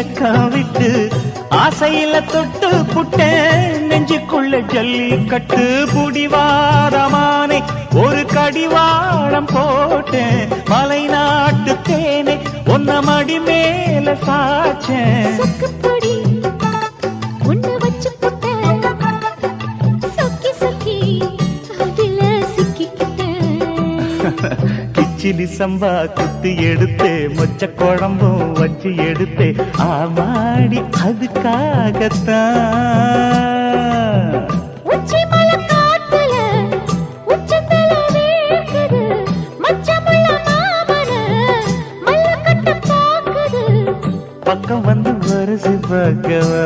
வெக்கம் விட்டு ஆசையில தொட்டு புட்டேன் நெஞ்சுக்குள்ள ஜல்லிக்கட்டு புடிவாரமானே ஒரு கடிவாளம் போட்டேன் மலை நாட்டு தேனே ஒன்ன மடி மேல சாச்சேன் கிச்சிலி சம்பா குத்தி எடுத்தே மொச்ச குழம்பும் வச்சு எடுத்தே ஆமாடி அதுக்காகத்தான் பக்கம் வந்து வருசி பார்க்கவா